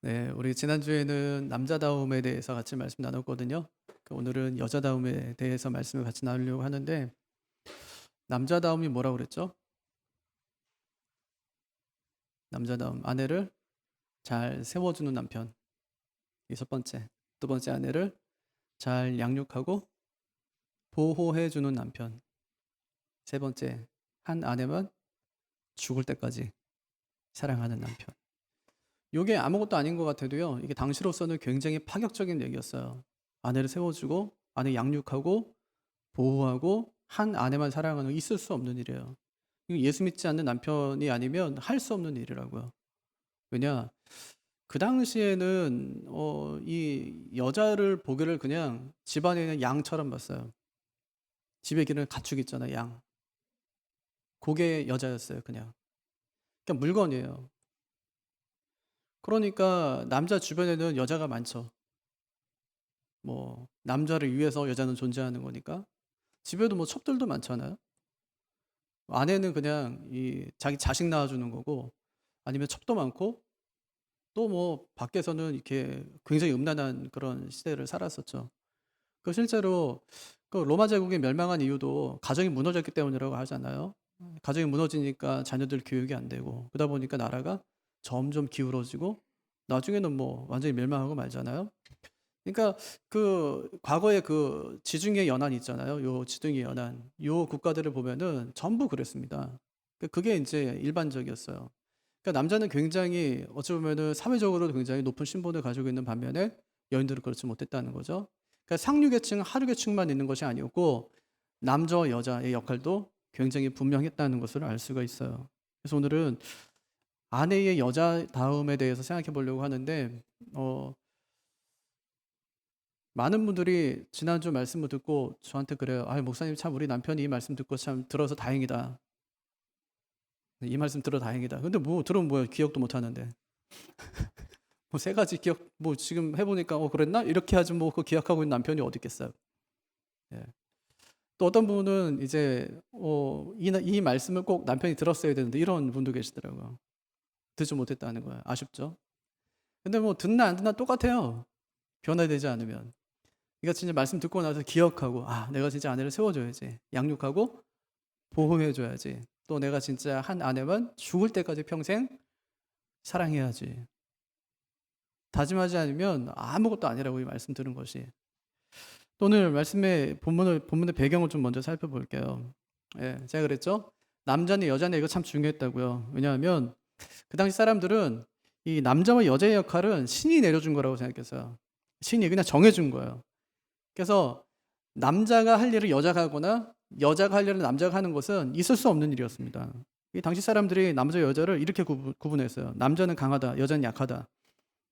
네, 우리 지난주에는 남자다움에 대해서 같이 말씀 나눴거든요. 오늘은 여자다움에 대해서 말씀을 같이 나누려고 하는데, 남자다움이 뭐라고 그랬죠? 남자다움, 아내를 잘 세워주는 남편. 이 첫 번째. 두 번째, 아내를 잘 양육하고 보호해주는 남편. 세 번째, 한 아내만 죽을 때까지 사랑하는 남편. 이게 아무것도 아닌 것 같아도요, 이게 당시로서는 굉장히 파격적인 얘기였어요. 아내를 세워주고, 아내 양육하고, 보호하고, 한 아내만 사랑하는 거 있을 수 없는 일이에요. 이거 예수 믿지 않는 남편이 아니면 할 수 없는 일이라고요. 왜냐, 그 당시에는 이 여자를 보기를 그냥 집안에 있는 양처럼 봤어요. 집에 기르는 가축 있잖아요, 양. 그게 여자였어요, 그냥. 그냥 물건이에요. 그러니까 남자 주변에는 여자가 많죠. 뭐 남자를 위해서 여자는 존재하는 거니까. 집에도 뭐 첩들도 많잖아요. 아내는 그냥 이 자기 자식 낳아주는 거고, 아니면 첩도 많고, 또 뭐 밖에서는 이렇게 굉장히 음란한 그런 시대를 살았었죠. 실제로 그 로마 제국이 멸망한 이유도 가정이 무너졌기 때문이라고 하잖아요. 가정이 무너지니까 자녀들 교육이 안 되고, 그러다 보니까 나라가 점점 기울어지고, 나중에는 뭐 완전히 멸망하고 말잖아요. 그러니까 그 과거에 그 지중해 연안 있잖아요. 요 지중해 연안, 요 국가들을 보면은 전부 그랬습니다. 그게 이제 일반적이었어요. 그러니까 남자는 굉장히 어찌 보면은 사회적으로 굉장히 높은 신분을 가지고 있는 반면에 여인들은 그렇지 못했다는 거죠. 그러니까 상류계층, 하류계층만 있는 것이 아니었고, 남자와 여자의 역할도 굉장히 분명했다는 것을 알 수가 있어요. 그래서 오늘은 아내의 여자다움에 대해서 생각해 보려고 하는데, 많은 분들이 지난주 말씀을 듣고 저한테 그래요. 아, 목사님 참 우리 남편이 이 말씀 듣고 참 들어서 다행이다. 이 말씀 들어 다행이다. 근데 뭐 들으면 뭐야? 기억도 못 하는데. 뭐 세 가지 기억 뭐 지금 해보니까 그랬나? 이렇게 하지 뭐 그 기억하고 있는 남편이 어디 있겠어요. 예. 또 어떤 분은 이제 이 말씀을 꼭 남편이 들었어야 되는데 이런 분도 계시더라고요. 듣지 못했다는 거예요. 아쉽죠? 근데 뭐 듣나 안 듣나 똑같아요. 변화되지 않으면. 그러니까 진짜 말씀 듣고 나서 기억하고, 아, 내가 진짜 아내를 세워줘야지. 양육하고 보호해줘야지. 또 내가 진짜 한 아내만 죽을 때까지 평생 사랑해야지. 다짐하지 않으면 아무것도 아니라고 이 말씀 들은 것이. 또 오늘 말씀의 본문의 배경을 좀 먼저 살펴볼게요. 예, 제가 그랬죠? 남자는 여자는 이거 참 중요했다고요. 왜냐하면 그 당시 사람들은 이 남자와 여자의 역할은 신이 내려준 거라고 생각했어요. 신이 그냥 정해준 거예요. 그래서 남자가 할 일을 여자가 하거나 여자가 할 일을 남자가 하는 것은 있을 수 없는 일이었습니다. 이 당시 사람들이 남자 여자를 이렇게 구분했어요. 남자는 강하다, 여자는 약하다.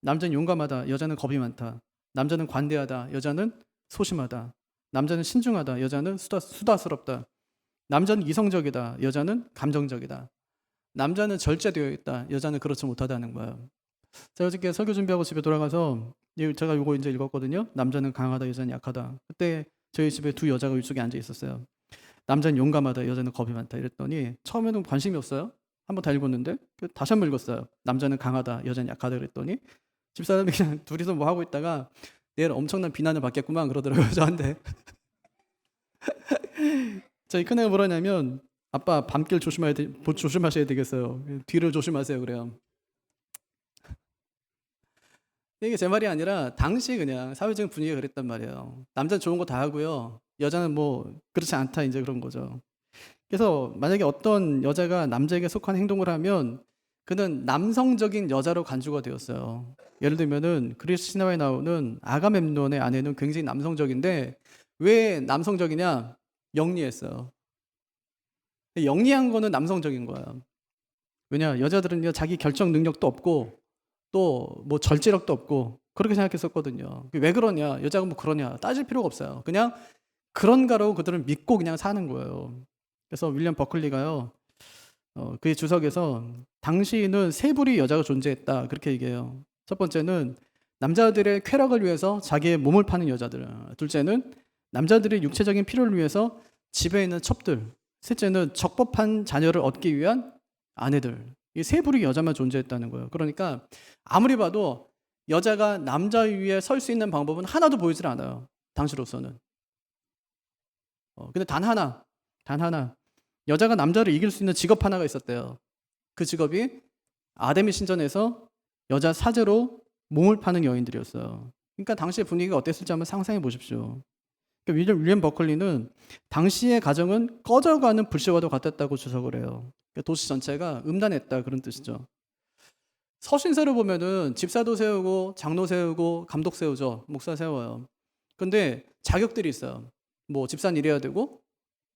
남자는 용감하다, 여자는 겁이 많다. 남자는 관대하다, 여자는 소심하다. 남자는 신중하다, 여자는 수다스럽다. 남자는 이성적이다, 여자는 감정적이다. 남자는 절제되어 있다, 여자는 그렇지 못하다는 거예요. 제가 어저께 설교 준비하고 집에 돌아가서 제가 이거 이제 읽었거든요. 남자는 강하다, 여자는 약하다. 그때 저희 집에 두 여자가 이쪽에 앉아 있었어요. 남자는 용감하다, 여자는 겁이 많다. 이랬더니 처음에는 관심이 없어요. 한번 다 읽었는데 다시 한번 읽었어요. 남자는 강하다, 여자는 약하다. 그랬더니 집사람이 그냥 둘이서 뭐 하고 있다가 내일 엄청난 비난을 받겠구만 그러더라고요, 저한테. 저희 큰애가 뭐라냐면, 아빠 밤길 조심하셔야 되겠어요. 뒤를 조심하세요 그래요. 이게 제 말이 아니라 당시 그냥 사회적인 분위기가 그랬단 말이에요. 남자는 좋은 거 다 하고요. 여자는 뭐 그렇지 않다 이제 그런 거죠. 그래서 만약에 어떤 여자가 남자에게 속한 행동을 하면 그는 남성적인 여자로 간주가 되었어요. 예를 들면은 그리스 신화에 나오는 아가멤논의 아내는 굉장히 남성적인데, 왜 남성적이냐? 영리했어요. 영리한 거는 남성적인 거야. 왜냐? 여자들은요, 자기 결정 능력도 없고 또 뭐 절제력도 없고 그렇게 생각했었거든요. 왜 그러냐? 여자가 뭐 그러냐? 따질 필요가 없어요. 그냥 그런가로 그들은 믿고 그냥 사는 거예요. 그래서 윌리엄 버클리가요, 그의 주석에서 당시는 세 부류의 여자가 존재했다 그렇게 얘기해요. 첫 번째는 남자들의 쾌락을 위해서 자기의 몸을 파는 여자들. 둘째는 남자들의 육체적인 필요를 위해서 집에 있는 첩들. 셋째는 적법한 자녀를 얻기 위한 아내들. 이 세 부류의 여자만 존재했다는 거예요. 그러니까 아무리 봐도 여자가 남자 위에 설 수 있는 방법은 하나도 보이질 않아요. 당시로서는. 근데 단 하나 여자가 남자를 이길 수 있는 직업 하나가 있었대요. 그 직업이 아데미 신전에서 여자 사제로 몸을 파는 여인들이었어요. 그러니까 당시의 분위기가 어땠을지 한번 상상해 보십시오. 그러니까 윌리엄 버클리는 당시의 가정은 꺼져가는 불씨와도 같았다고 주석을 해요. 그러니까 도시 전체가 음란했다 그런 뜻이죠. 서신서를 보면은 집사도 세우고 장로 세우고 감독 세우죠. 목사 세워요. 근데 자격들이 있어요. 뭐 집사는 이래야 되고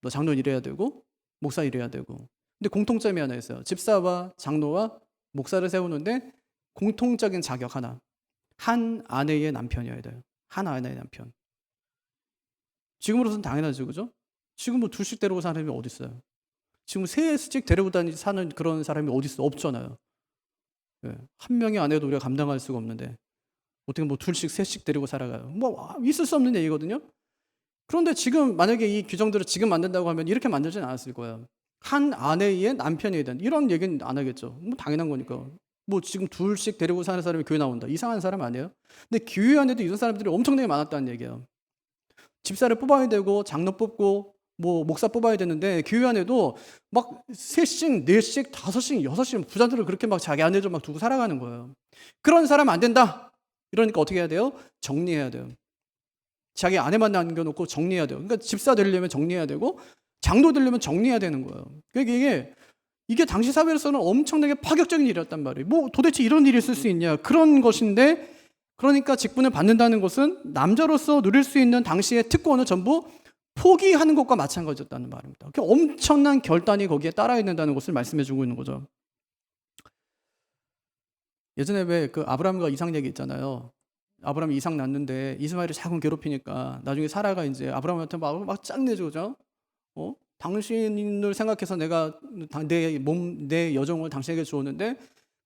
너 장로는 이래야 되고 목사 이래야 되고. 근데 공통점이 하나 있어요. 집사와 장로와 목사를 세우는데 공통적인 자격 하나. 한 아내의 남편이어야 돼요. 한 아내의 남편. 지금으로서는 당연하죠. 그죠? 지금 뭐 둘씩 데리고 사는 사람이 어디 있어요? 지금 셋씩 데리고 사는 그런 사람이 어디 있어? 없잖아요. 예. 한 명의 아내도 우리가 감당할 수가 없는데 어떻게 뭐 둘씩 셋씩 데리고 살아가요? 뭐 있을 수 없는 얘기거든요. 그런데 지금 만약에 이 규정들을 지금 만든다고 하면 이렇게 만들지는 않았을 거예요. 한 아내의 남편이어야 된다. 이런 얘기는 안 하겠죠. 뭐 당연한 거니까. 뭐 지금 둘씩 데리고 사는 사람이 교회 나온다. 이상한 사람 아니에요? 근데 교회 안에도 이런 사람들이 엄청나게 많았다는 얘기예요. 집사를 뽑아야 되고 장로 뽑고 뭐 목사 뽑아야 되는데 교회 안에도 막 셋씩, 넷씩, 다섯씩, 여섯씩 부자들을 그렇게 막 자기 아내들 막 두고 살아가는 거예요. 그런 사람 안 된다. 이러니까 어떻게 해야 돼요? 정리해야 돼요. 자기 아내만 남겨놓고 정리해야 돼요. 그러니까 집사 되려면 정리해야 되고 장로 되려면 정리해야 되는 거예요. 그러니까 이게 당시 사회로서는 엄청나게 파격적인 일이었단 말이에요. 뭐 도대체 이런 일이 있을 수 있냐 그런 것인데 그러니까 직분을 받는다는 것은 남자로서 누릴 수 있는 당시의 특권을 전부 포기하는 것과 마찬가지였다는 말입니다. 엄청난 결단이 거기에 따라 있는다는 것을 말씀해 주고 있는 거죠. 예전에 왜 그 아브라함과 이삭 얘기 있잖아요. 아브라함이 이삭 낳는데 이스마엘을 자꾸 괴롭히니까 나중에 사라가 이제 아브라함한테 막 짱내죠. 당신을 생각해서 내가 내 여종을 당신에게 주었는데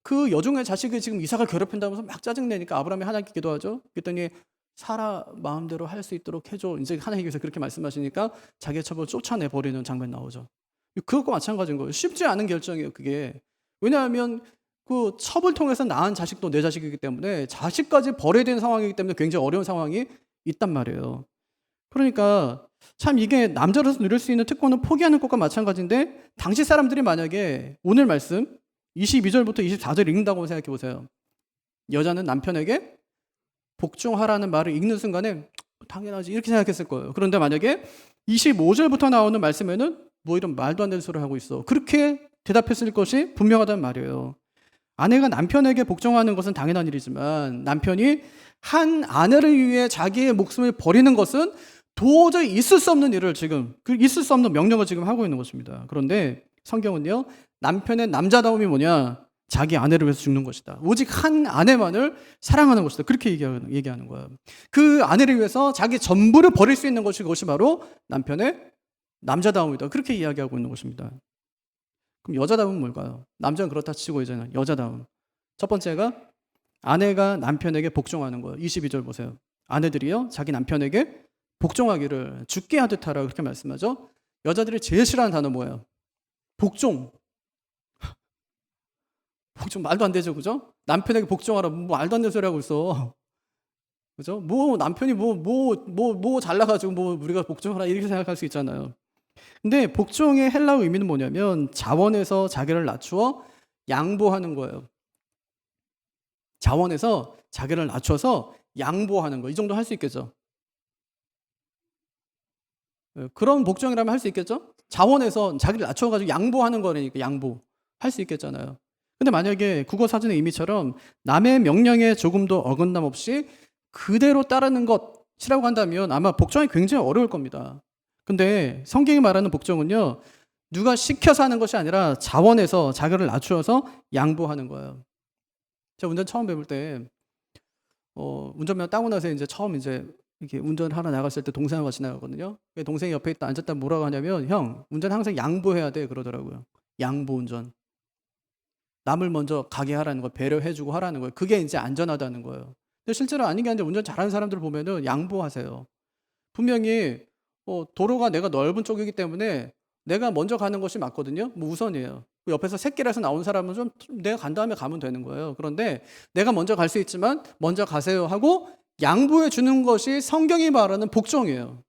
그 여종의 자식이 지금 이삭을 괴롭힌다면서 막 짜증내니까 아브라함이 하나님께 기도하죠. 그랬더니 사라 마음대로 할 수 있도록 해줘. 이제 하나님께서 그렇게 말씀하시니까 자기의 첩을 쫓아내버리는 장면 나오죠. 그것과 마찬가지인 거예요. 쉽지 않은 결정이에요. 그게. 왜냐하면 그 첩을 통해서 낳은 자식도 내 자식이기 때문에 자식까지 버려야 되는 상황이기 때문에 굉장히 어려운 상황이 있단 말이에요. 그러니까 참 이게 남자로서 누릴 수 있는 특권을 포기하는 것과 마찬가지인데 당시 사람들이 만약에 오늘 말씀 22절부터 24절 읽는다고 생각해 보세요. 여자는 남편에게 복종하라는 말을 읽는 순간에 당연하지 이렇게 생각했을 거예요. 그런데 만약에 25절부터 나오는 말씀에는 뭐 이런 말도 안 되는 소리를 하고 있어. 그렇게 대답했을 것이 분명하다는 말이에요. 아내가 남편에게 복종하는 것은 당연한 일이지만 남편이 한 아내를 위해 자기의 목숨을 버리는 것은 도저히 있을 수 없는 일을 지금 있을 수 없는 명령을 지금 하고 있는 것입니다. 그런데 성경은요. 남편의 남자다움이 뭐냐? 자기 아내를 위해서 죽는 것이다. 오직 한 아내만을 사랑하는 것이다. 그렇게 얘기하는 거예요. 그 아내를 위해서 자기 전부를 버릴 수 있는 것이 그것이 바로 남편의 남자다움이다. 그렇게 이야기하고 있는 것입니다. 그럼 여자다움은 뭘까요? 남자는 그렇다 치고 이제는 여자다움. 첫 번째가 아내가 남편에게 복종하는 거예요. 22절 보세요. 아내들이요 자기 남편에게 복종하기를 죽게 하듯 하라 그렇게 말씀하죠. 여자들이 제일 싫어하는 단어 뭐예요? 복종. 복종 말도 안 되죠, 그죠? 남편에게 복종하라, 뭐 말도 안 되는 소리 하고 있어, 그죠? 뭐 남편이 뭐 잘나가지고 뭐 우리가 복종하라 이렇게 생각할 수 있잖아요. 근데 복종의 헬라어 의미는 뭐냐면 자원에서 자기를 낮추어 양보하는 거예요. 자원에서 자기를 낮춰서 양보하는 거, 이 정도 할 수 있겠죠? 그런 복종이라면 할 수 있겠죠? 자원에서 자기를 낮춰가지고 양보하는 거니까 양보 할 수 있겠잖아요. 근데 만약에 국어 사전의 의미처럼 남의 명령에 조금도 어긋남 없이 그대로 따르는 것이라고 한다면 아마 복종이 굉장히 어려울 겁니다. 근데 성경이 말하는 복종은요, 누가 시켜서 하는 것이 아니라 자원에서 자기를 낮추어서 양보하는 거예요. 제가 운전 처음 배울 때 운전면허 따고 나서 이제 처음 이제 이렇게 운전을 하러 나갔을 때 동생하고 같이 나가거든요. 동생이 옆에 있다 앉았다 뭐라고 하냐면 형 운전 항상 양보해야 돼 그러더라고요. 양보 운전. 남을 먼저 가게 하라는 거, 배려해주고 하라는 거예요. 그게 이제 안전하다는 거예요. 근데 실제로 아닌 게 아니라 운전 잘하는 사람들 보면은 양보하세요. 분명히 도로가 내가 넓은 쪽이기 때문에 내가 먼저 가는 것이 맞거든요. 뭐 우선이에요. 옆에서 새끼라서 나온 사람은 좀 내가 간 다음에 가면 되는 거예요. 그런데 내가 먼저 갈 수 있지만 먼저 가세요 하고 양보해 주는 것이 성경이 말하는 복종이에요.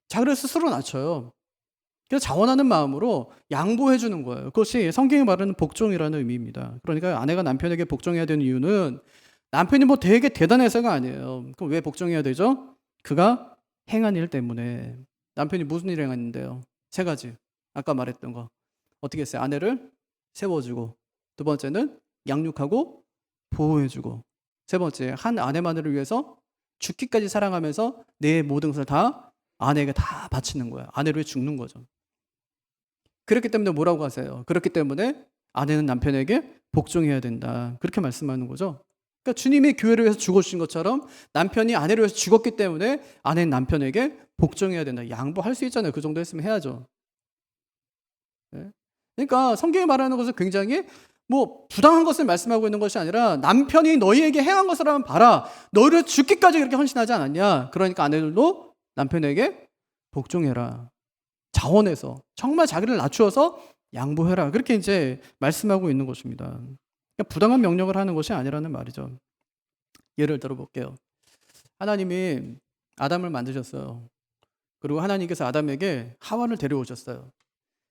자기를 스스로 낮춰요. 그래서 자원하는 마음으로 양보해 주는 거예요. 그것이 성경이 말하는 복종이라는 의미입니다. 그러니까 아내가 남편에게 복종해야 되는 이유는 남편이 뭐 되게 대단해서가 아니에요. 그럼 왜 복종해야 되죠? 그가 행한 일 때문에. 남편이 무슨 일을 행했는데요? 세 가지. 아까 말했던 거. 어떻게 했어요? 아내를 세워주고, 두 번째는 양육하고 보호해주고, 세 번째 한 아내만을 위해서 죽기까지 사랑하면서 내 모든 것을 다 아내에게 다 바치는 거예요. 아내를 위해 죽는 거죠. 그렇기 때문에 뭐라고 하세요? 그렇기 때문에 아내는 남편에게 복종해야 된다. 그렇게 말씀하는 거죠. 그러니까 주님이 교회를 위해서 죽어주신 것처럼 남편이 아내를 위해서 죽었기 때문에 아내는 남편에게 복종해야 된다. 양보할 수 있잖아요. 그 정도 했으면 해야죠. 네? 그러니까 성경이 말하는 것은 굉장히 뭐 부당한 것을 말씀하고 있는 것이 아니라 남편이 너희에게 행한 것을 한번 봐라. 너희를 죽기까지 그렇게 헌신하지 않았냐. 그러니까 아내들도 남편에게 복종해라. 자원해서 정말 자기를 낮추어서 양보해라. 그렇게 이제 말씀하고 있는 것입니다. 그러니까 부당한 명령을 하는 것이 아니라는 말이죠. 예를 들어 볼게요. 하나님이 아담을 만드셨어요. 그리고 하나님께서 아담에게 하와를 데려오셨어요.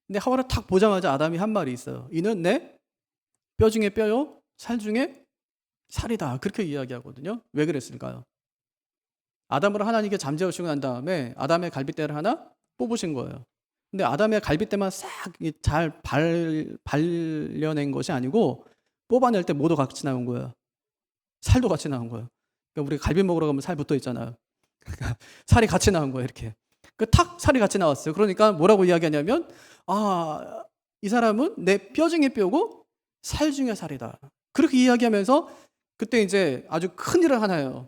근데 하와를 탁 보자마자 아담이 한 말이 있어요. 이는 내 뼈 중에 뼈요, 살 중에 살이다. 그렇게 이야기하거든요. 왜 그랬을까요? 아담을 하나님께 잠재우시고 난 다음에 아담의 갈빗대를 하나 뽑으신 거예요. 근데 아담의 갈빗대만 싹 잘 발려낸 것이 아니고 뽑아낼 때 모두 같이 나온 거예요. 살도 같이 나온 거예요. 그러니까 우리 갈비 먹으러 가면 살 붙어 있잖아요. 그러니까 살이 같이 나온 거예요. 이렇게. 탁 살이 같이 나왔어요. 그러니까 뭐라고 이야기하냐면 이 사람은 내 뼈 중에 뼈고 살 중에 살이다. 그렇게 이야기하면서 그때 이제 아주 큰 일을 하나 해요.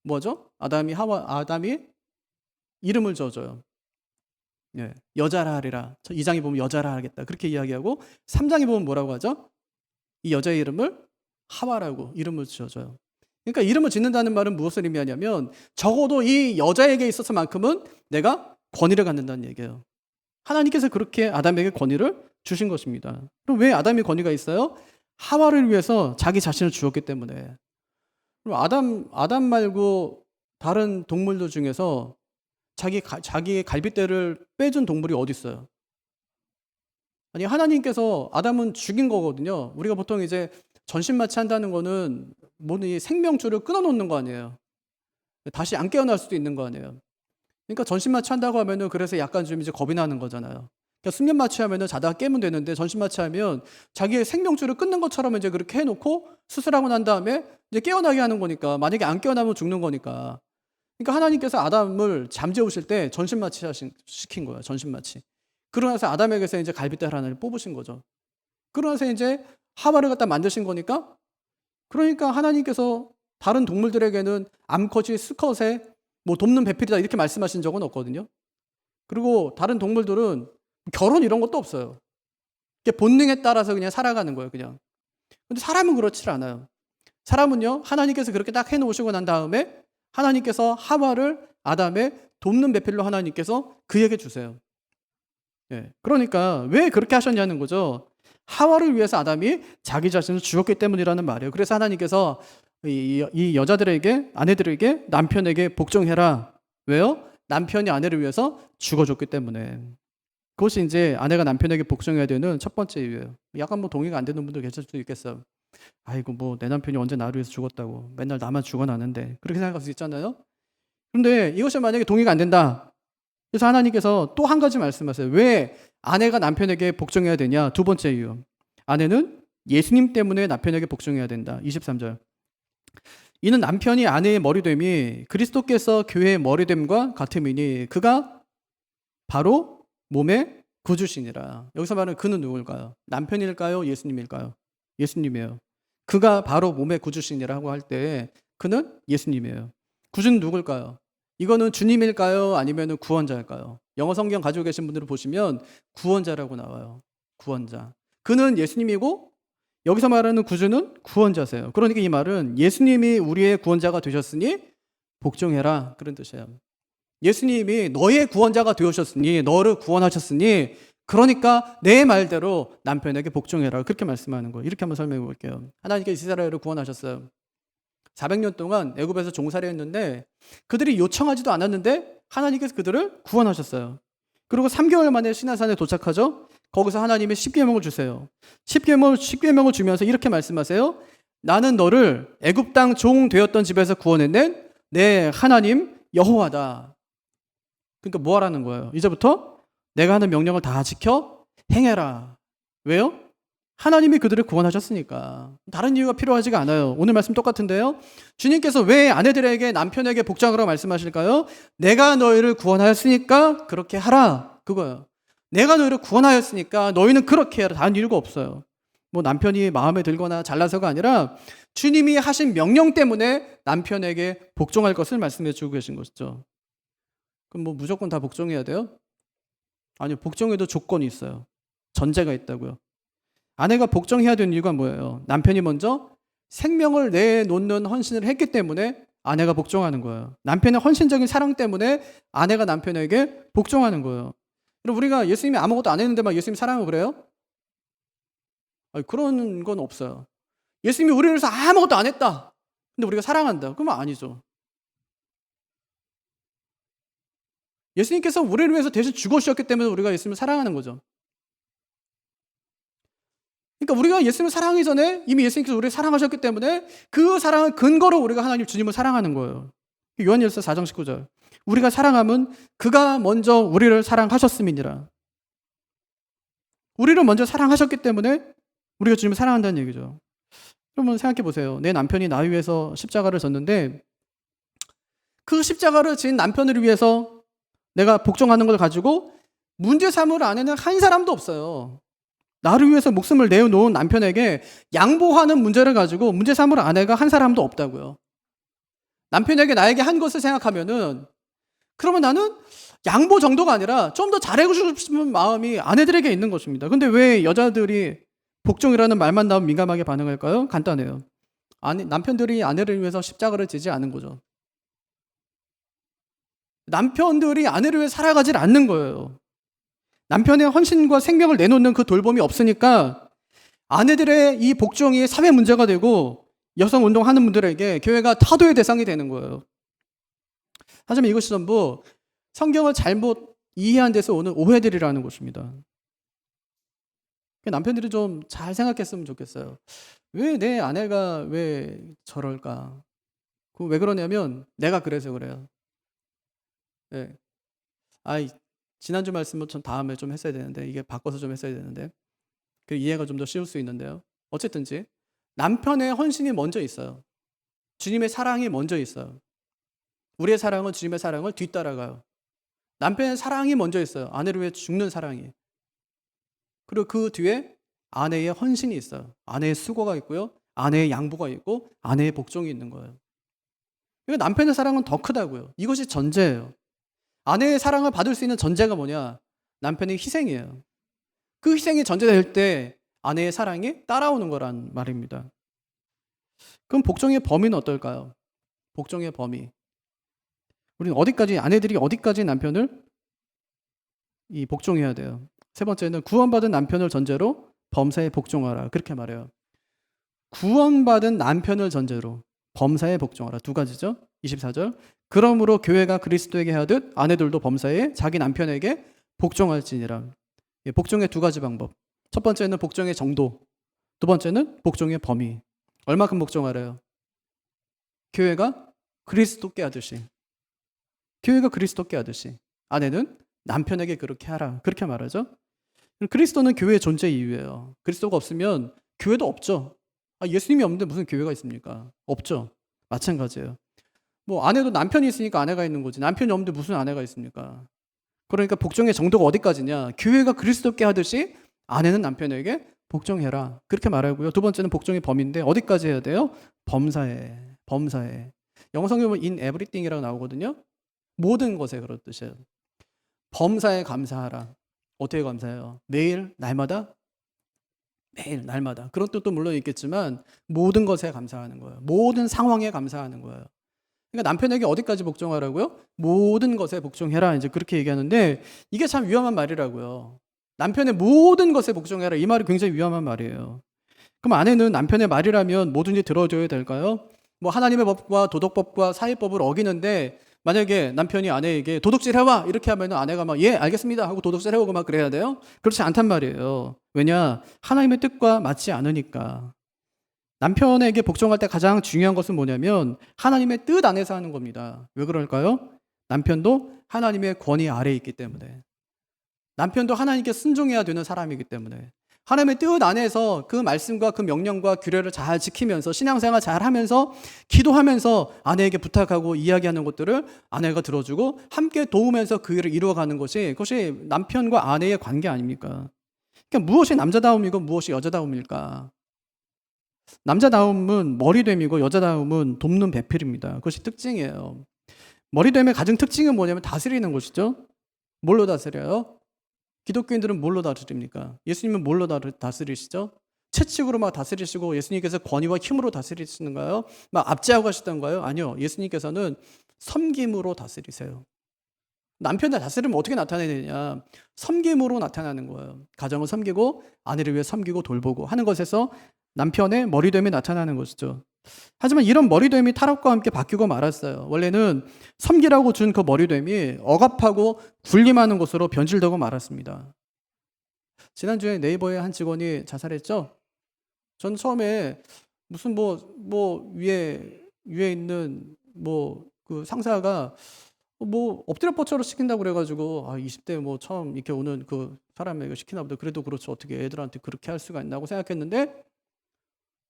뭐죠? 아담이 이름을 지어줘요. 예, 여자라 하리라. 2장에 보면 여자라 하겠다. 그렇게 이야기하고 3장에 보면 뭐라고 하죠? 이 여자의 이름을 하와라고 이름을 지어줘요. 그러니까 이름을 짓는다는 말은 무엇을 의미하냐면 적어도 이 여자에게 있어서만큼은 내가 권위를 갖는다는 얘기예요. 하나님께서 그렇게 아담에게 권위를 주신 것입니다. 그럼 왜 아담이 권위가 있어요? 하와를 위해서 자기 자신을 주었기 때문에. 그럼 아담 말고 다른 동물들 중에서 자기의 갈빗대를 빼준 동물이 어디 있어요? 아니 하나님께서 아담은 죽인 거거든요. 우리가 보통 이제 전신마취 한다는 거는 모든 이 생명줄을 끊어놓는 거 아니에요. 다시 안 깨어날 수도 있는 거 아니에요. 그러니까 전신마취 한다고 하면은 그래서 약간 좀 이제 겁이 나는 거잖아요. 그러니까 수면마취 하면은 자다가 깨면 되는데 전신마취 하면 자기의 생명줄을 끊는 것처럼 이제 그렇게 해놓고 수술하고 난 다음에 이제 깨어나게 하는 거니까 만약에 안 깨어나면 죽는 거니까. 그러니까 하나님께서 아담을 잠재우실 때 전신마취 시킨 거예요. 전신마취. 그러나서 아담에게서 이제 갈빗대 하나를 뽑으신 거죠. 그러나서 이제 하와를 갖다 만드신 거니까 그러니까 하나님께서 다른 동물들에게는 암컷이 수컷에 뭐 돕는 배필이다 이렇게 말씀하신 적은 없거든요. 그리고 다른 동물들은 결혼 이런 것도 없어요. 본능에 따라서 그냥 살아가는 거예요, 그냥. 근데 사람은 그렇지 않아요. 사람은요, 하나님께서 그렇게 딱 해놓으시고 난 다음에 하나님께서 하와를 아담의 돕는 배필로 하나님께서 그에게 주세요. 예. 그러니까 왜 그렇게 하셨냐는 거죠. 하와를 위해서 아담이 자기 자신을 주었기 때문이라는 말이에요. 그래서 하나님께서 이 여자들에게, 아내들에게 남편에게 복종해라. 왜요? 남편이 아내를 위해서 죽어줬기 때문에. 그것이 이제 아내가 남편에게 복종해야 되는 첫 번째 이유예요. 약간 뭐 동의가 안 되는 분도 계실 수도 있겠어요. 아이고 뭐 내 남편이 언제 나를 위해서 죽었다고 맨날 나만 죽어나는데 그렇게 생각할 수 있잖아요. 그런데 이것이 만약에 동의가 안 된다. 그래서 하나님께서 또 한 가지 말씀하세요. 왜 아내가 남편에게 복종해야 되냐? 두 번째 이유. 아내는 예수님 때문에 남편에게 복종해야 된다. 23절. 이는 남편이 아내의 머리됨이 그리스도께서 교회의 머리됨과 같음이니 그가 바로 몸의 구주시니라. 여기서 말하는 그는 누굴까요? 남편일까요? 예수님일까요? 예수님이에요. 그가 바로 몸의 구주시니라고 할 때 그는 예수님이에요. 구주는 누굴까요? 이거는 주님일까요? 아니면 구원자일까요? 영어 성경 가지고 계신 분들을 보시면 구원자라고 나와요. 구원자. 그는 예수님이고 여기서 말하는 구주는 구원자세요. 그러니까 이 말은 예수님이 우리의 구원자가 되셨으니 복종해라 그런 뜻이에요. 예수님이 너의 구원자가 되오셨으니, 너를 구원하셨으니, 그러니까 내 말대로 남편에게 복종해라. 그렇게 말씀하는 거예요. 이렇게 한번 설명해 볼게요. 하나님께서 이스라엘을 구원하셨어요. 400년 동안 애굽에서 종살이했는데 그들이 요청하지도 않았는데 하나님께서 그들을 구원하셨어요. 그리고 3개월 만에 시내산에 도착하죠. 거기서 하나님이 십계명을 주세요. 십계명을 주면서 이렇게 말씀하세요. 나는 너를 애굽 땅 종 되었던 집에서 구원해낸 내 하나님 여호와다. 그러니까 뭐 하라는 거예요? 이제부터 내가 하는 명령을 다 지켜 행해라. 왜요? 하나님이 그들을 구원하셨으니까. 다른 이유가 필요하지가 않아요. 오늘 말씀 똑같은데요. 주님께서 왜 아내들에게 남편에게 복종하라고 말씀하실까요? 내가 너희를 구원하였으니까 그렇게 하라. 그거예요. 내가 너희를 구원하였으니까 너희는 그렇게 해라. 다른 이유가 없어요. 뭐 남편이 마음에 들거나 잘나서가 아니라 주님이 하신 명령 때문에 남편에게 복종할 것을 말씀해 주고 계신 것이죠. 그럼 뭐 무조건 다 복종해야 돼요? 아니요. 복종에도 조건이 있어요. 전제가 있다고요. 아내가 복종해야 되는 이유가 뭐예요? 남편이 먼저 생명을 내놓는 헌신을 했기 때문에 아내가 복종하는 거예요. 남편의 헌신적인 사랑 때문에 아내가 남편에게 복종하는 거예요. 그럼 우리가 예수님이 아무것도 안 했는데 막 예수님 사랑하고 그래요? 아니, 그런 건 없어요. 예수님이 우리를 위해서 아무것도 안 했다. 근데 우리가 사랑한다. 그러면 아니죠. 예수님께서 우리를 위해서 대신 죽어주셨기 때문에 우리가 예수님을 사랑하는 거죠. 그러니까 우리가 예수님을 사랑하기 전에 이미 예수님께서 우리를 사랑하셨기 때문에 그 사랑을 근거로 우리가 하나님 주님을 사랑하는 거예요. 요한일서 4장 19절. 우리가 사랑함은 그가 먼저 우리를 사랑하셨음이니라. 우리를 먼저 사랑하셨기 때문에 우리가 주님을 사랑한다는 얘기죠. 여러분 생각해 보세요. 내 남편이 나 위해서 십자가를 졌는데 그 십자가를 진 남편을 위해서 내가 복종하는 걸 가지고 문제 삼을 아내는 한 사람도 없어요. 나를 위해서 목숨을 내어놓은 남편에게 양보하는 문제를 가지고 문제 삼을 아내가 한 사람도 없다고요. 남편에게 나에게 한 것을 생각하면은 그러면 나는 양보 정도가 아니라 좀 더 잘해주고 싶은 마음이 아내들에게 있는 것입니다. 근데 왜 여자들이 복종이라는 말만 나오면 민감하게 반응할까요? 간단해요. 남편들이 아내를 위해서 십자가를 지지 않은 거죠. 남편들이 아내를 위해 살아가질 않는 거예요. 남편의 헌신과 생명을 내놓는 그 돌봄이 없으니까 아내들의 이 복종이 사회 문제가 되고 여성 운동하는 분들에게 교회가 타도의 대상이 되는 거예요. 하지만 이것이 전부 성경을 잘못 이해한 데서 오는 오해들이라는 것입니다. 남편들이 좀 잘 생각했으면 좋겠어요. 왜 내 아내가 왜 저럴까? 왜 그러냐면 내가 그래서 그래요. 네. 지난주 말씀은 좀 다음에 좀 했어야 되는데 이게 바꿔서 좀 했어야 되는데 그 이해가 좀 더 쉬울 수 있는데요. 어쨌든지 남편의 헌신이 먼저 있어요. 주님의 사랑이 먼저 있어요. 우리의 사랑은 주님의 사랑을 뒤따라가요. 남편의 사랑이 먼저 있어요. 아내를 위해 죽는 사랑이. 그리고 그 뒤에 아내의 헌신이 있어요. 아내의 수고가 있고요. 아내의 양보가 있고 아내의 복종이 있는 거예요. 그러니까 남편의 사랑은 더 크다고요. 이것이 전제예요. 아내의 사랑을 받을 수 있는 전제가 뭐냐? 남편의 희생이에요. 그 희생이 전제될 때 아내의 사랑이 따라오는 거란 말입니다. 그럼 복종의 범위는 어떨까요? 복종의 범위. 우리는 아내들이 어디까지 남편을 복종해야 돼요? 세 번째는 구원받은 남편을 전제로 범사에 복종하라. 그렇게 말해요. 구원받은 남편을 전제로 범사에 복종하라. 두 가지죠. 24절. 그러므로 교회가 그리스도에게 하듯 아내들도 범사에 자기 남편에게 복종할지니라. 복종의 두 가지 방법. 첫 번째는 복종의 정도. 두 번째는 복종의 범위. 얼마큼 복종하래요? 교회가 그리스도께 하듯이. 교회가 그리스도께 하듯이. 아내는 남편에게 그렇게 하라. 그렇게 말하죠. 그리스도는 교회의 존재 이유예요. 그리스도가 없으면 교회도 없죠. 예수님이 없는데 무슨 교회가 있습니까? 없죠. 마찬가지예요. 아내도 남편이 있으니까 아내가 있는 거지. 남편이 없는데 무슨 아내가 있습니까? 그러니까 복종의 정도가 어디까지냐? 교회가 그리스도께 하듯이 아내는 남편에게 복종해라. 그렇게 말하고요. 두 번째는 복종의 범위인데 어디까지 해야 돼요? 범사에. 영어 성경에 보면 in everything이라고 나오거든요. 모든 것에 그런 뜻이에요. 범사에 감사하라. 어떻게 감사해요? 매일, 날마다? 매일, 날마다. 그런 뜻도 물론 있겠지만 모든 것에 감사하는 거예요. 모든 상황에 감사하는 거예요. 그러니까 남편에게 어디까지 복종하라고요? 모든 것에 복종해라. 이제 그렇게 얘기하는데 이게 참 위험한 말이라고요. 남편의 모든 것에 복종해라. 이 말이 굉장히 위험한 말이에요. 그럼 아내는 남편의 말이라면 뭐든지 들어줘야 될까요? 뭐 하나님의 법과 도덕법과 사회법을 어기는데 만약에 남편이 아내에게 도둑질 해와 이렇게 하면 아내가 막 예 알겠습니다 하고 도둑질 해오고 막 그래야 돼요? 그렇지 않단 말이에요. 왜냐? 하나님의 뜻과 맞지 않으니까. 남편에게 복종할 때 가장 중요한 것은 뭐냐면 하나님의 뜻 안에서 하는 겁니다. 왜 그럴까요? 남편도 하나님의 권위 아래에 있기 때문에. 남편도 하나님께 순종해야 되는 사람이기 때문에. 하나님의 뜻 안에서 그 말씀과 그 명령과 규례를 잘 지키면서 신앙생활 잘 하면서 기도하면서 아내에게 부탁하고 이야기하는 것들을 아내가 들어주고 함께 도우면서 그 일을 이루어가는 것이 그것이 남편과 아내의 관계 아닙니까? 그러니까 무엇이 남자다움이고 무엇이 여자다움일까? 남자다움은 머리됨이고 여자다움은 돕는 배필입니다. 그것이 특징이에요. 머리됨의 가장 특징은 뭐냐면 다스리는 것이죠. 뭘로 다스려요? 기독교인들은 뭘로 다스립니까? 예수님은 뭘로 다스리시죠? 채찍으로 막 다스리시고 예수님께서 권위와 힘으로 다스리시는가요? 막 압제하고 하시던가요? 아니요. 예수님께서는 섬김으로 다스리세요. 남편을 다스리면 어떻게 나타내느냐? 섬김으로 나타나는 거예요. 가정을 섬기고 아내를 위해 섬기고 돌보고 하는 것에서 남편의 머리됨이 나타나는 것이죠. 하지만 이런 머리됨이 타락과 함께 바뀌고 말았어요. 원래는 섬기라고 준 그 머리됨이 억압하고 군림하는 것으로 변질되고 말았습니다. 지난주에 네이버의 한 직원이 자살했죠? 전 처음에 무슨 위에 있는 그 상사가 엎드려 뻗쳐로 시킨다고 그래가지고 20대 처음 이렇게 오는 그 사람에게 시키나 보다. 그래도 그렇죠. 어떻게 애들한테 그렇게 할 수가 있나고 생각했는데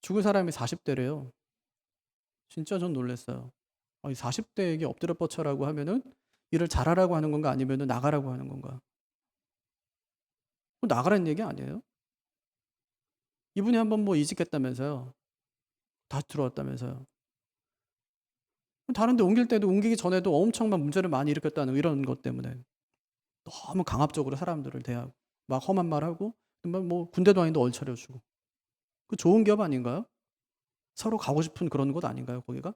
죽은 사람이 40대래요. 진짜 전 놀랐어요. 40대에게 엎드려 뻗쳐라고 하면은 일을 잘하라고 하는 건가 아니면은 나가라고 하는 건가? 나가라는 얘기 아니에요? 이분이 한번 이직했다면서요. 다시 들어왔다면서요. 다른 데 옮길 때도 옮기기 전에도 엄청 막 문제를 많이 일으켰다는 이런 것 때문에 너무 강압적으로 사람들을 대하고 막 험한 말하고 군대도 아닌데 얼차려 주고. 그 좋은 기업 아닌가요? 서로 가고 싶은 그런 곳 아닌가요, 거기가?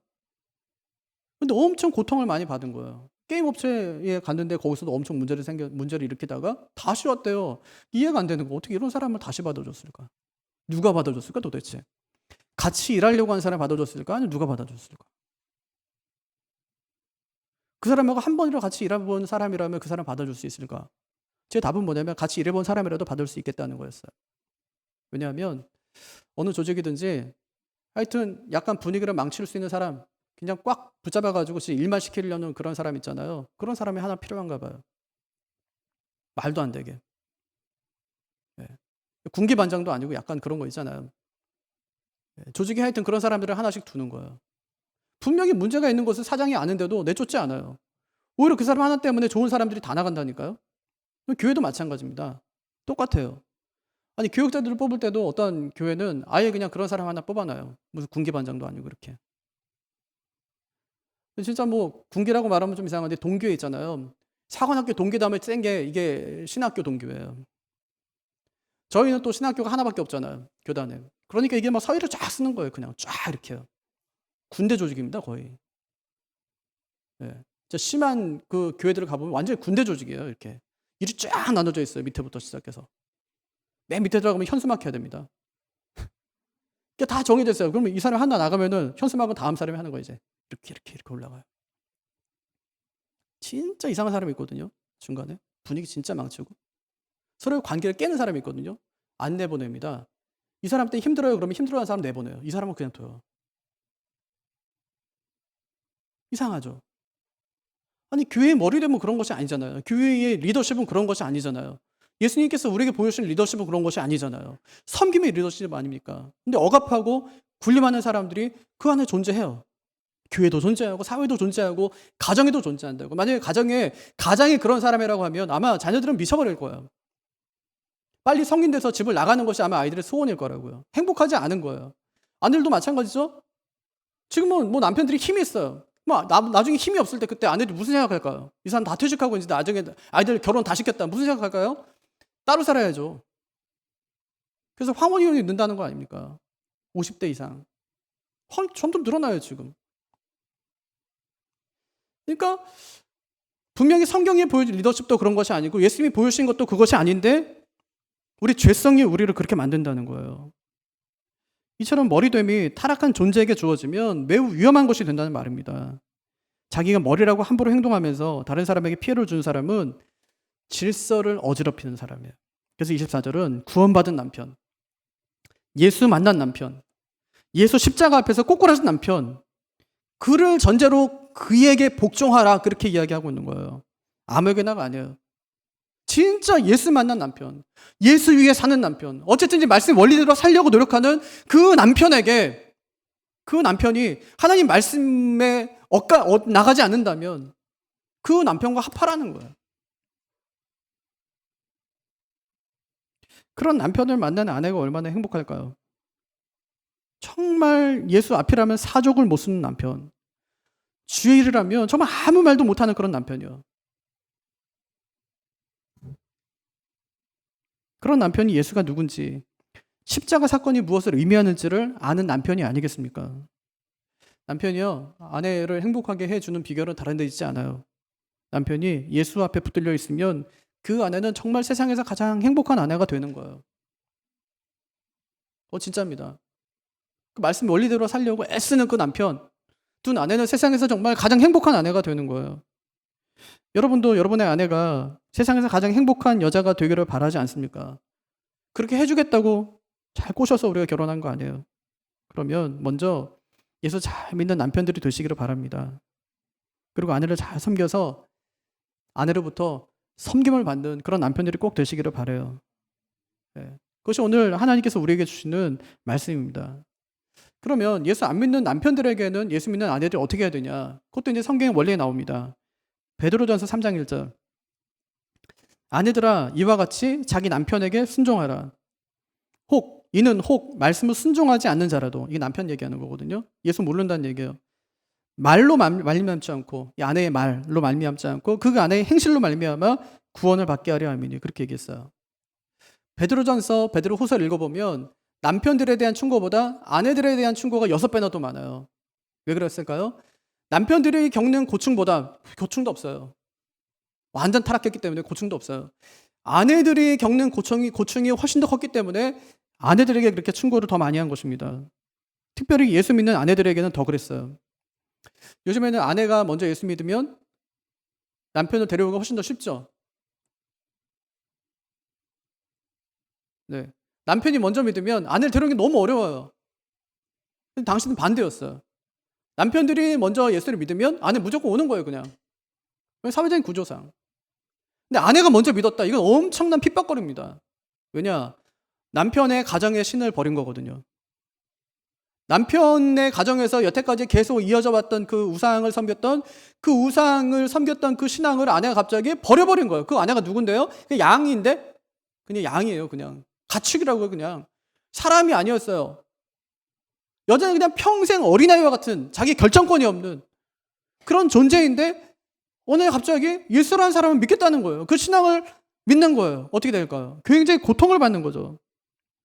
근데 엄청 고통을 많이 받은 거예요. 게임 업체에 갔는데 거기서도 엄청 문제를 일으키다가 다시 왔대요. 이해가 안 되는 거. 어떻게 이런 사람을 다시 받아줬을까? 누가 받아줬을까 도대체? 같이 일하려고 한 사람 받아줬을까? 아니면 누가 받아줬을까? 그 사람하고 한 번이라도 같이 일해본 사람이라면 그 사람 받아줄 수 있을까? 제 답은 뭐냐면 같이 일해본 사람이라도 받을 수 있겠다는 거였어요. 왜냐하면 어느 조직이든지 하여튼 약간 분위기를 망칠 수 있는 사람 그냥 꽉 붙잡아가지고 일만 시키려는 그런 사람 있잖아요. 그런 사람이 하나 필요한가 봐요. 말도 안 되게. 예. 군기반장도 아니고 약간 그런 거 있잖아요. 예. 조직이 하여튼 그런 사람들을 하나씩 두는 거예요. 분명히 문제가 있는 것을 사장이 아는데도 내쫓지 않아요. 오히려 그 사람 하나 때문에 좋은 사람들이 다 나간다니까요. 교회도 마찬가지입니다. 똑같아요. 아니 교육자들을 뽑을 때도 어떤 교회는 아예 그냥 그런 사람 하나 뽑아놔요. 무슨 군기반장도 아니고 그렇게. 진짜 군기라고 말하면 좀 이상한데 동교회 있잖아요. 사관학교 동기담을 센 게 이게 신학교 동교회예요. 저희는 또 신학교가 하나밖에 없잖아요. 교단에. 그러니까 이게 막 서의를 쫙 쓰는 거예요. 그냥 쫙 이렇게요. 군대 조직입니다, 거의. 예. 진짜 심한 그 교회들을 가보면 완전히 군대 조직이에요, 이렇게. 일이 쫙 나눠져 있어요, 밑에부터 시작해서. 맨 밑에 들어가면 현수막 해야 됩니다. 이게 다 정해져 있어요. 그러면 이 사람 하나 나가면은 현수막은 다음 사람이 하는 거예요, 이제. 이렇게 올라가요. 진짜 이상한 사람이 있거든요, 중간에. 분위기 진짜 망치고. 서로의 관계를 깨는 사람이 있거든요. 안 내보냅니다. 이 사람 때 힘들어요, 그러면 힘들어하는 사람 내보내요. 이 사람은 그냥 둬요. 이상하죠? 아니 교회의 머리 되면 그런 것이 아니잖아요. 교회의 리더십은 그런 것이 아니잖아요. 예수님께서 우리에게 보여주신 리더십은 그런 것이 아니잖아요. 섬김의 리더십 아닙니까? 근데 억압하고 군림하는 사람들이 그 안에 존재해요. 교회도 존재하고 사회도 존재하고 가정에도 존재한다고. 만약에 가장이 그런 사람이라고 하면 아마 자녀들은 미쳐버릴 거예요. 빨리 성인돼서 집을 나가는 것이 아마 아이들의 소원일 거라고요. 행복하지 않은 거예요. 아내들도 마찬가지죠. 지금은 남편들이 힘이 있어요. 나중에 힘이 없을 때 그때 아내들이 무슨 생각할까요? 이 사람 다 퇴직하고 이제 나중에 아이들 결혼 다 시켰다. 무슨 생각할까요? 따로 살아야죠. 그래서 황혼이혼이 는다는 거 아닙니까? 50대 이상. 점점 늘어나요, 지금. 그러니까 분명히 성경이 보여준 리더십도 그런 것이 아니고 예수님이 보여주신 것도 그것이 아닌데 우리 죄성이 우리를 그렇게 만든다는 거예요. 이처럼 머리됨이 타락한 존재에게 주어지면 매우 위험한 것이 된다는 말입니다. 자기가 머리라고 함부로 행동하면서 다른 사람에게 피해를 주는 사람은 질서를 어지럽히는 사람이에요. 그래서 24절은 구원받은 남편, 예수 만난 남편, 예수 십자가 앞에서 꼬꾸라진 남편, 그를 전제로 그에게 복종하라 그렇게 이야기하고 있는 거예요. 아무에게나가 아니에요. 진짜 예수 만난 남편, 예수 위에 사는 남편, 어쨌든 이제 말씀 원리대로 살려고 노력하는 그 남편에게 그 남편이 하나님 말씀에 나가지 않는다면 그 남편과 합하라는 거예요. 그런 남편을 만나는 아내가 얼마나 행복할까요? 정말 예수 앞이라면 사족을 못 쓰는 남편, 주의 일을 하면 정말 아무 말도 못하는 그런 남편이요. 그런 남편이 예수가 누군지, 십자가 사건이 무엇을 의미하는지를 아는 남편이 아니겠습니까? 남편이요, 아내를 행복하게 해주는 비결은 다른 데 있지 않아요. 남편이 예수 앞에 붙들려 있으면 그 아내는 정말 세상에서 가장 행복한 아내가 되는 거예요. 진짜입니다. 그 말씀 원리대로 살려고 애쓰는 그 남편, 둔 아내는 세상에서 정말 가장 행복한 아내가 되는 거예요. 여러분도 여러분의 아내가 세상에서 가장 행복한 여자가 되기를 바라지 않습니까? 그렇게 해주겠다고 잘 꼬셔서 우리가 결혼한 거 아니에요. 그러면 먼저 예수 잘 믿는 남편들이 되시기를 바랍니다. 그리고 아내를 잘 섬겨서 아내로부터 섬김을 받는 그런 남편들이 꼭 되시기를 바라요. 네. 그것이 오늘 하나님께서 우리에게 주시는 말씀입니다. 그러면 예수 안 믿는 남편들에게는 예수 믿는 아내들이 어떻게 해야 되냐? 그것도 이제 성경의 원리에 나옵니다. 베드로전서 3장 1절. 아내들아 이와 같이 자기 남편에게 순종하라. 이는 말씀을 순종하지 않는 자라도, 이게 남편 얘기하는 거거든요. 예수 모른다는 얘기예요. 말로 말미암지 않고, 이 아내의 말로 말미암지 않고 그 아내의 행실로 말미암아 구원을 받게 하려 함이니, 그렇게 얘기했어요. 베드로 후서를 읽어보면 남편들에 대한 충고보다 아내들에 대한 충고가 6배나 더 많아요. 왜 그랬을까요? 남편들이 겪는 고충보다 고충도 없어요. 완전 타락했기 때문에 고충도 없어요. 아내들이 겪는 고충이 훨씬 더 컸기 때문에 아내들에게 그렇게 충고를 더 많이 한 것입니다. 특별히 예수 믿는 아내들에게는 더 그랬어요. 요즘에는 아내가 먼저 예수 믿으면 남편을 데려오기가 훨씬 더 쉽죠. 네. 남편이 먼저 믿으면 아내를 데려오기 너무 어려워요. 근데 당신은 반대였어요. 남편들이 먼저 예수를 믿으면 아내 무조건 오는 거예요, 그냥. 사회적인 구조상. 근데 아내가 먼저 믿었다. 이건 엄청난 핍박거리입니다. 왜냐? 남편의 가정의 신을 버린 거거든요. 남편의 가정에서 여태까지 계속 이어져 왔던 그 우상을 섬겼던 그 신앙을 아내가 갑자기 버려버린 거예요. 그 아내가 누군데요? 그냥 양인데? 그냥 양이에요, 그냥. 가축이라고요, 그냥. 사람이 아니었어요. 여자는 그냥 평생 어린아이와 같은 자기 결정권이 없는 그런 존재인데 어느 날 갑자기 예수라는 사람을 믿겠다는 거예요. 그 신앙을 믿는 거예요. 어떻게 될까요? 굉장히 고통을 받는 거죠.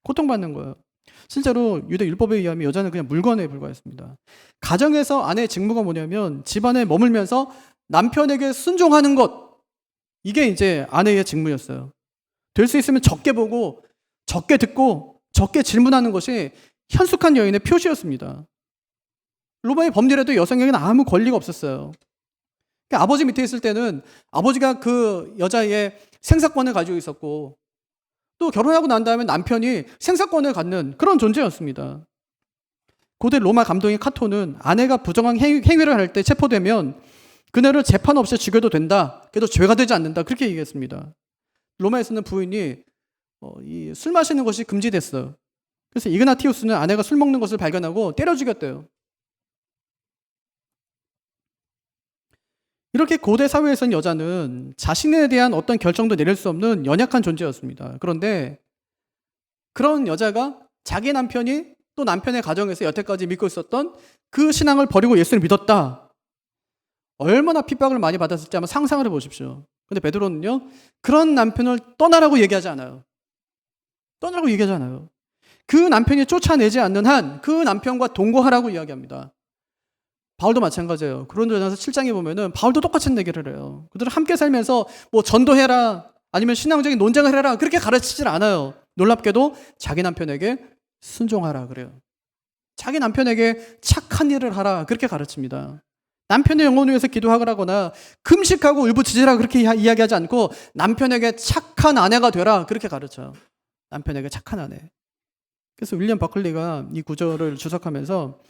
고통받는 거예요. 실제로 유대 율법에 의하면 여자는 그냥 물건에 불과했습니다. 가정에서 아내의 직무가 뭐냐면 집안에 머물면서 남편에게 순종하는 것, 이게 이제 아내의 직무였어요. 될 수 있으면 적게 보고 적게 듣고 적게 질문하는 것이 현숙한 여인의 표시였습니다. 로마의 법률에도 여성에게는 아무 권리가 없었어요. 그러니까 아버지 밑에 있을 때는 아버지가 그 여자의 생사권을 가지고 있었고 또 결혼하고 난 다음에 남편이 생사권을 갖는 그런 존재였습니다. 고대 로마 감독인 카토는 아내가 부정한 행위를 할 때 체포되면 그녀를 재판 없이 죽여도 된다. 그래도 죄가 되지 않는다. 그렇게 얘기했습니다. 로마에서는 부인이 술 마시는 것이 금지됐어요. 그래서 이그나티우스는 아내가 술 먹는 것을 발견하고 때려 죽였대요. 이렇게 고대 사회에서는 여자는 자신에 대한 어떤 결정도 내릴 수 없는 연약한 존재였습니다. 그런데 그런 여자가 자기 남편이 또 남편의 가정에서 여태까지 믿고 있었던 그 신앙을 버리고 예수를 믿었다. 얼마나 핍박을 많이 받았을지 한번 상상을 해보십시오. 근데 베드로는요, 그런 남편을 떠나라고 얘기하지 않아요. 떠나라고 얘기하지 않아요. 그 남편이 쫓아내지 않는 한 그 남편과 동거하라고 이야기합니다. 바울도 마찬가지예요. 고린도전서 7장에 보면은 바울도 똑같은 얘기를 해요. 그들은 함께 살면서 뭐 전도해라 아니면 신앙적인 논쟁을 해라 그렇게 가르치질 않아요. 놀랍게도 자기 남편에게 순종하라 그래요. 자기 남편에게 착한 일을 하라 그렇게 가르칩니다. 남편의 영혼을 위해서 기도하거나 금식하고 울부짖으라 그렇게 이야기하지 않고 남편에게 착한 아내가 되라 그렇게 가르쳐요. 남편에게 착한 아내. 그래서 윌리엄 버클리가 이 구절을 주석하면서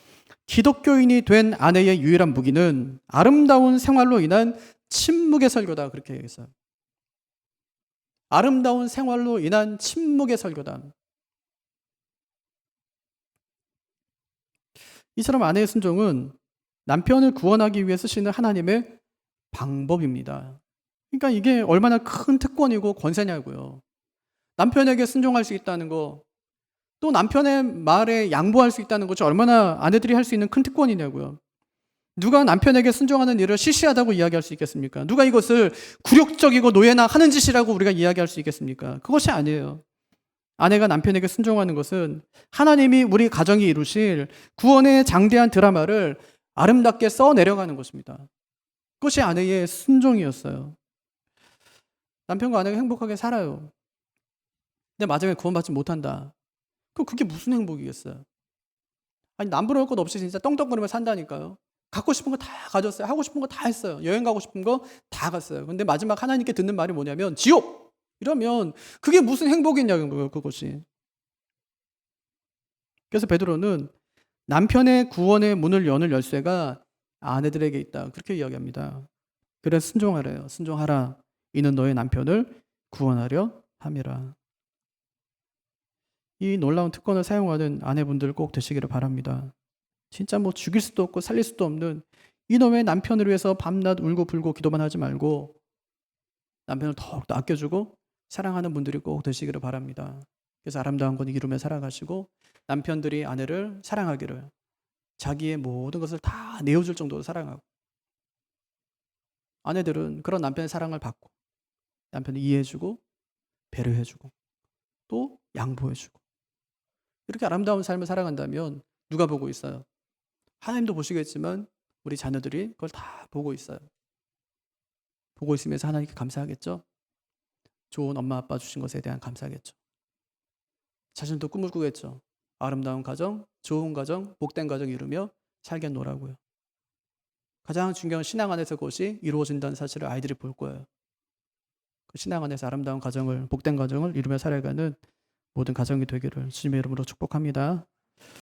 기독교인이 된 아내의 유일한 무기는 아름다운 생활로 인한 침묵의 설교다 그렇게 얘기했어요. 아름다운 생활로 인한 침묵의 설교다. 이처럼 아내의 순종은 남편을 구원하기 위해 쓰시는 하나님의 방법입니다. 그러니까 이게 얼마나 큰 특권이고 권세냐고요. 남편에게 순종할 수 있다는 거, 또 남편의 말에 양보할 수 있다는 것이 얼마나 아내들이 할 수 있는 큰 특권이냐고요. 누가 남편에게 순종하는 일을 시시하다고 이야기할 수 있겠습니까? 누가 이것을 굴욕적이고 노예나 하는 짓이라고 우리가 이야기할 수 있겠습니까? 그것이 아니에요. 아내가 남편에게 순종하는 것은 하나님이 우리 가정이 이루실 구원의 장대한 드라마를 아름답게 써내려가는 것입니다. 그것이 아내의 순종이었어요. 남편과 아내가 행복하게 살아요. 근데 마지막에 구원받지 못한다. 그럼 그게 무슨 행복이겠어요? 아니 남부러울 것 없이 진짜 떵떵거리며 산다니까요. 갖고 싶은 거 다 가졌어요. 하고 싶은 거 다 했어요. 여행 가고 싶은 거 다 갔어요. 근데 마지막 하나님께 듣는 말이 뭐냐면 지옥! 이러면 그게 무슨 행복이냐고요, 그것이. 그래서 베드로는 남편의 구원의 문을 여는 열쇠가 아내들에게 있다. 그렇게 이야기합니다. 그래서 순종하래요. 순종하라. 이는 너의 남편을 구원하려 함이라. 이 놀라운 특권을 사용하는 아내분들 꼭 되시기를 바랍니다. 진짜 뭐 죽일 수도 없고 살릴 수도 없는 이놈의 남편을 위해서 밤낮 울고 불고 기도만 하지 말고 남편을 더욱더 아껴주고 사랑하는 분들이 꼭 되시기를 바랍니다. 그래서 아름다운 건 이루며 살아가시고 남편들이 아내를 사랑하기를 자기의 모든 것을 다 내어줄 정도로 사랑하고 아내들은 그런 남편의 사랑을 받고 남편을 이해해주고 배려해주고 또 양보해주고 이렇게 아름다운 삶을 살아간다면 누가 보고 있어요? 하나님도 보시겠지만 우리 자녀들이 그걸 다 보고 있어요. 보고 있으면서 하나님께 감사하겠죠? 좋은 엄마 아빠 주신 것에 대한 감사하겠죠. 자신도 꿈을 꾸겠죠. 아름다운 가정, 좋은 가정, 복된 가정 이루며 살겠노라고요. 가장 중요한 신앙 안에서 그것이 이루어진다는 사실을 아이들이 볼 거예요. 그 신앙 안에서 아름다운 가정을, 복된 가정을 이루며 살아가는 모든 가정이 되기를 주님의 이름으로 축복합니다.